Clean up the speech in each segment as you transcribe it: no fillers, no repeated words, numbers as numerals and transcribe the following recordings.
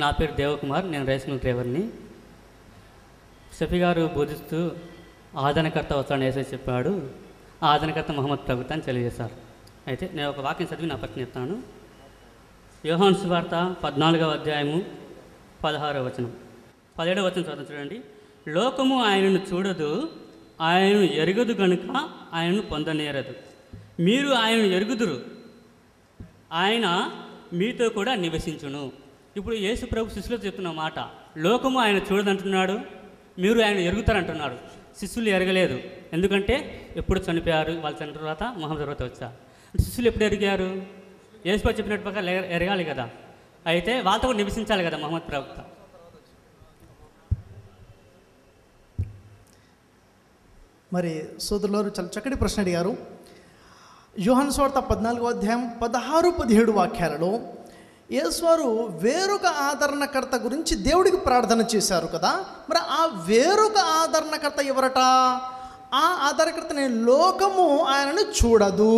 నా పేరు దేవకుమార్, నేను రైస్ మిల్ డ్రైవర్ని. షఫీ గారు బోధిస్తూ ఆదరణకర్త వస్తాడని యేసయ్య చెప్పాడు. ఆదరణకర్త మహమ్మద్ ప్రవక్త అని తెలియజేశారు. అయితే నేను ఒక వాక్యం చదివి నా ప్రశ్న చెప్తాను. యోహాను సువార్త 14వ అధ్యాయము 16వ వచనం, 17వ వచనం చదువు చూడండి. లోకము ఆయనను చూడదు, ఆయనను ఎరుగదు గనుక ఆయనను పొందనేరదు. మీరు ఆయనను ఎరుగుదురు, ఆయన మీతో కూడా నివసించును. ఇప్పుడు యేసు ప్రభు శిష్యులతో చెప్తున్న మాట, లోకము ఆయన చూడదంటున్నాడు, మీరు ఆయన ఎరుగుతారంటున్నాడు. శిష్యులు ఎరగలేదు, ఎందుకంటే ఎప్పుడు చనిపోయారు, వాళ్ళు చనిపోయిన తర్వాత మహమ్మద్ తర్వాత వచ్చారు. శిష్యులు ఎప్పుడు ఎరిగారు? యేసు ప్రభు చెప్పినట్టు ప్రకారం ఎరగాలి కదా, అయితే వాళ్ళతో కూడా నివసించాలి కదా మహమ్మద్ ప్రవక్త. మరి సోదరులారు చాలా చక్కటి ప్రశ్న అడిగారు. యోహాను సువార్త 14వ అధ్యాయం 16-17 వాక్యాలలో యేసువారు వేరొక ఆదరణకర్త గురించి దేవుడికి ప్రార్థన చేశారు కదా. మరి ఆ వేరొక ఆదరణకర్త ఎవరట? ఆ ఆదరణకర్తని లోకము ఆయనను చూడదు,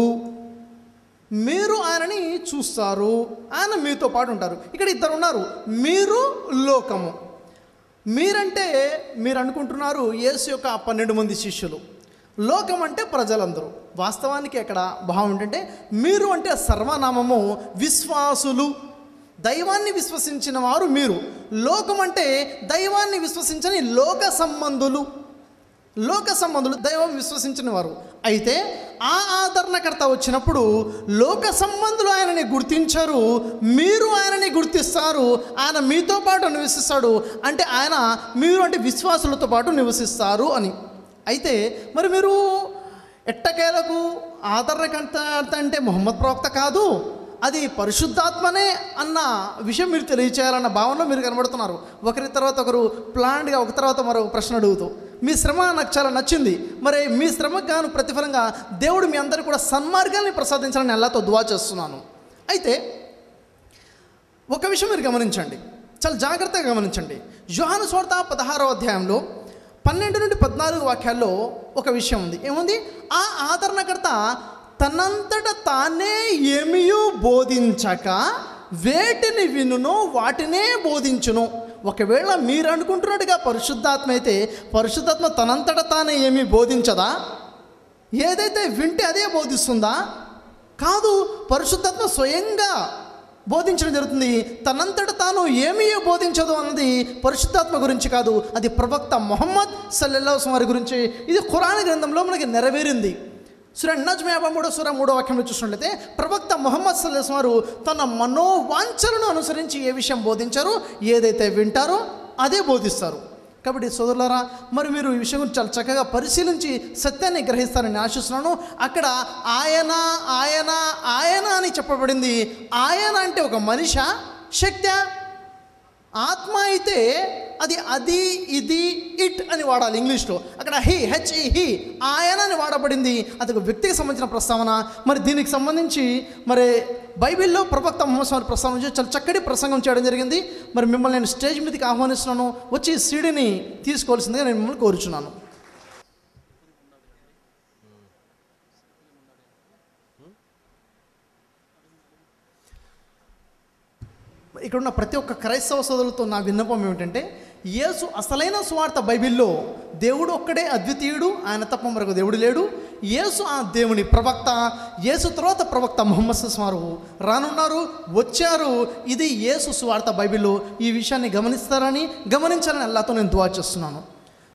మీరు ఆయనని చూస్తారు, ఆయన మీతో పాటు ఉంటారు. ఇక్కడ ఇద్దరు ఉన్నారు, మీరు లోకము. మీరంటే మీరు అనుకుంటున్నారు యేసు యొక్క 12 మంది శిష్యులు, లోకం అంటే ప్రజలందరూ. వాస్తవానికి ఎక్కడ భావం ఏంటంటే మీరు అంటే సర్వనామము, విశ్వాసులు, దైవాన్ని విశ్వసించిన వారు మీరు. లోకం అంటే దైవాన్ని విశ్వసించని లోక సంబంధులు, దైవం విశ్వసించిన వారు. అయితే ఆ ఆదరణకర్త వచ్చినప్పుడు లోక సంబంధులు ఆయనని గుర్తించరు, మీరు ఆయనని గుర్తిస్తారు, ఆయన మీతో పాటు నివసిస్తాడు. అంటే ఆయన మీరు అంటే విశ్వాసులతో పాటు నివసిస్తారు అని. అయితే మరి మీరు ఎట్టకేలకు ఆదరణకర్త అంటే మొహమ్మద్ ప్రవక్త కాదు, అది పరిశుద్ధాత్మనే అన్న విషయం మీరు తెలియచేయాలన్న భావనలో మీరు కనబడుతున్నారు. ఒకరి తర్వాత ఒకరు ప్లాన్డ్గా ఒక తర్వాత మరొక ప్రశ్న అడుగుతూ, మీ శ్రమ నాకు చాలా నచ్చింది, మరి మీ శ్రమకు గాను ప్రతిఫలంగా దేవుడు మీ అందరికీ కూడా సన్మార్గాన్ని ప్రసాదించాలని అల్లాతో దువా చేస్తున్నాను. అయితే ఒక విషయం మీరు గమనించండి, చాలా జాగ్రత్తగా గమనించండి. యోహాను సువార్త 16వ అధ్యాయంలో 12-14 వాక్యాల్లో ఒక విషయం ఉంది. ఏముంది? ఆ ఆదరణకర్త తనంతట తానే ఏమీయూ బోధించక వేటిని వినునో వాటినే బోధించును. ఒకవేళ మీరు అనుకుంటున్నట్టుగా పరిశుద్ధాత్మ అయితే పరిశుద్ధాత్మ తనంతట తానే ఏమీ బోధించదా? ఏదైతే వింటే అదే బోధిస్తుందా? కాదు, పరిశుద్ధాత్మ స్వయంగా బోధించడం జరుగుతుంది. తనంతట తాను ఏమీ బోధించదు అన్నది పరిశుద్ధాత్మ గురించి కాదు, అది ప్రవక్త ముహమ్మద్ సల్లల్లాహు అలైహి వసల్లం వారి గురించి. ఇది ఖురాన్ గ్రంథంలో మనకి నెరవేరింది. సూరా నజ్మ్ 53వ సూరా 3వ వాక్యంలో చూసినట్లయితే ప్రవక్త ముహమ్మద్ సల్లల్లాహు అలైహి వసల్లం వారు తన మనోవాంఛలను అనుసరించి ఏ విషయం బోధించారో, ఏదైతే వింటారో అదే బోధిస్తారు. కాబట్టి సోదరులారా, మరి మీరు ఈ విషయం గురించి చాలా చక్కగా పరిశీలించి సత్యాన్ని గ్రహిస్తారని ఆశిస్తున్నాను. అక్కడ ఆయన ఆయన ఆయన అని చెప్పబడింది. ఆయన అంటే ఒక మనిషా, శక్తి? ఆత్మ అయితే అది ఇది ఇట్ అని వాడాలి ఇంగ్లీష్లో. అక్కడ హెచ్ఈ ఆయన అని వాడబడింది, అది ఒక వ్యక్తికి సంబంధించిన ప్రస్తావన. మరి దీనికి సంబంధించి మరి బైబిల్లో ప్రవక్త ముహమ్మద్ సల్లల్లాహు అలైహి వసల్లం ప్రస్తావన చాలా చక్కటి ప్రసంగం చేయడం జరిగింది. మరి మిమ్మల్ని నేను స్టేజ్ మీదకి ఆహ్వానిస్తున్నాను, వచ్చి సీడీని తీసుకోవాల్సిందిగా నేను మిమ్మల్ని కోరుచున్నాను. ఇక్కడున్న ప్రతి ఒక్క క్రైస్తవ సోదరులతో నా విన్నపం ఏమిటంటే, యేసు అసలైన సువార్త బైబిల్లో దేవుడు ఒక్కడే అద్వితీయుడు, ఆయన తప్ప మరొక దేవుడు లేడు. యేసు ఆ దేవుని ప్రవక్త. యేసు తర్వాత ప్రవక్త ముహమ్మద్ సల్లల్లాహు అలైహి వసల్లం రానున్నారు, వచ్చారు. ఇది యేసు సువార్త బైబిల్లో. ఈ విషయాన్ని గమనించాలని అల్లాహ్తో నేను దువా చేస్తున్నాను.